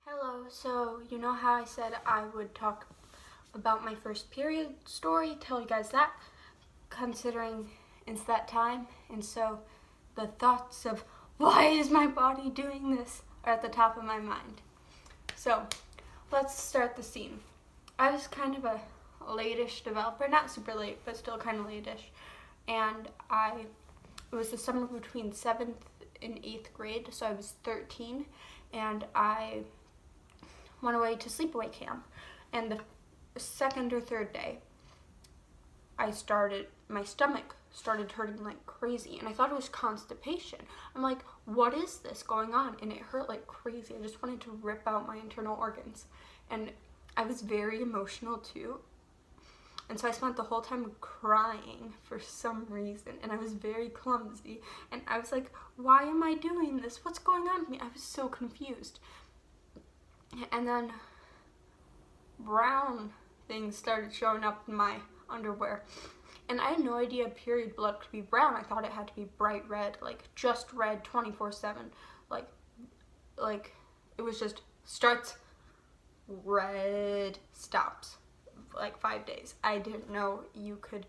Hello, so you know how I said I would talk about my first period story, tell you guys that, considering it's that time, and so the thoughts of why is my body doing this are at the top of my mind. So let's start the scene. I was kind of a late-ish developer, not super late, but still kind of late-ish, and it was the summer between 7th and 8th grade, so I was 13, and I went away to sleepaway camp, and the second or third day my stomach started hurting like crazy, and I thought it was constipation. I'm like, what is this going on? And it hurt like crazy. I just wanted to rip out my internal organs, and I was very emotional too, and so I spent the whole time crying for some reason, and I was very clumsy, and I was like, why am I doing this? What's going on with me? I was so confused. And then brown things started showing up in my underwear. And I had no idea period blood could be brown. I thought it had to be bright red, like just red 24/7. Like it was just starts, red, stops. Like 5 days. I didn't know you could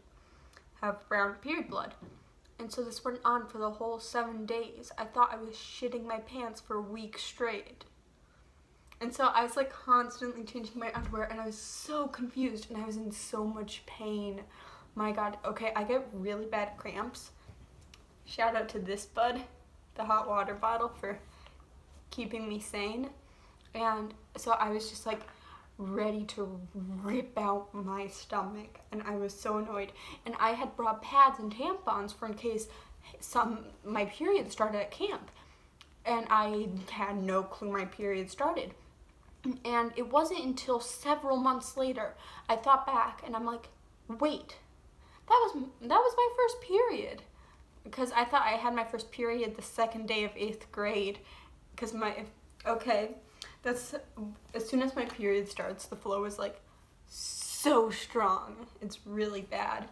have brown period blood. And so this went on for the whole 7 days. I thought I was shitting my pants for a week straight. And so I was like constantly changing my underwear, and I was so confused, and I was in so much pain. My God. Okay, I get really bad cramps. Shout out to this bud, the hot water bottle, for keeping me sane. And so I was just like ready to rip out my stomach, and I was so annoyed. And I had brought pads and tampons for in case my period started at camp, and I had no clue my period started. And it wasn't until several months later I thought back, and I'm like, wait, that was my first period, because I thought I had my first period the second day of 8th grade, because that's as soon as my period starts, the flow is like so strong, it's really bad.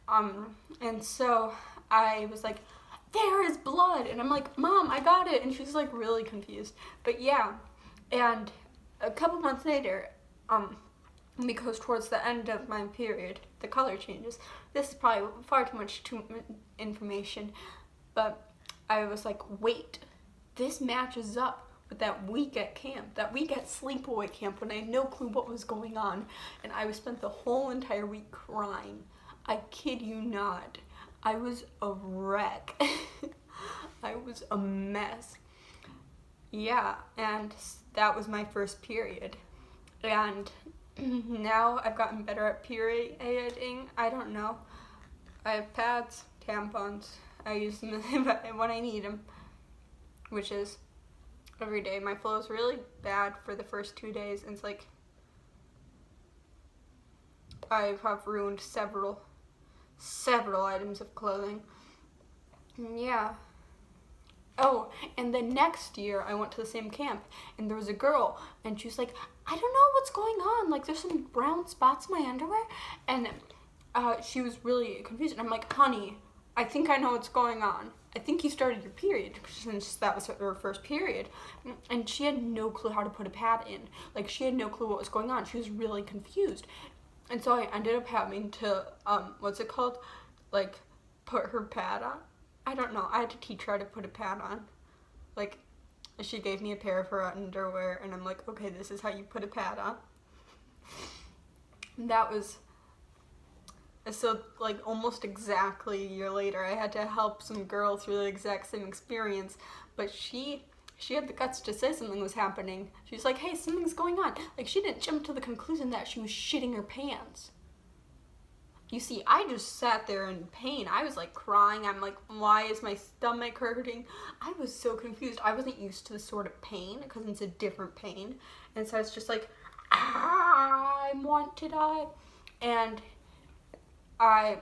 And so I was like, there is blood, and I'm like, Mom, I got it, and she's like really confused. But yeah. And a couple months later, because towards the end of my period, the color changes. This is probably far too much information, but I was like, wait, this matches up with that week at camp, that week at sleepaway camp, when I had no clue what was going on, and I spent the whole entire week crying. I kid you not. I was a wreck. I was a mess. Yeah, and that was my first period. And now I've gotten better at perioding. I don't know. I have pads, tampons. I use them when I need them, which is every day. My flow is really bad for the first 2 days, and it's like I have ruined several items of clothing. And yeah. Oh, and the next year I went to the same camp, and there was a girl, and she was like, I don't know what's going on, like there's some brown spots in my underwear, and she was really confused, and I'm like, honey, I think I know what's going on. I think you started your period, since that was her first period. And she had no clue how to put a pad in. Like, she had no clue what was going on. She was really confused. And so I ended up having to, like, put her pad on. I don't know. I had to teach her how to put a pad on. Like, she gave me a pair of her underwear, and I'm like, okay, this is how you put a pad on. And that was, so, like, almost exactly a year later, I had to help some girl through the exact same experience, but she had the guts to say something was happening. She was like, hey, something's going on. Like, she didn't jump to the conclusion that she was shitting her pants. You see, I just sat there in pain. I was like crying. I'm like, why is my stomach hurting? I was so confused. I wasn't used to this sort of pain, because it's a different pain. And so I was just like, I want to die. And I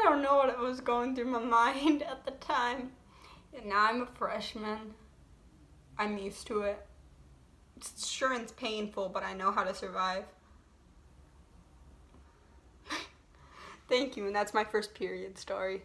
don't know what was going through my mind at the time. And now I'm a freshman. I'm used to it. Sure, it's painful, but I know how to survive. Thank you, and that's my first period story.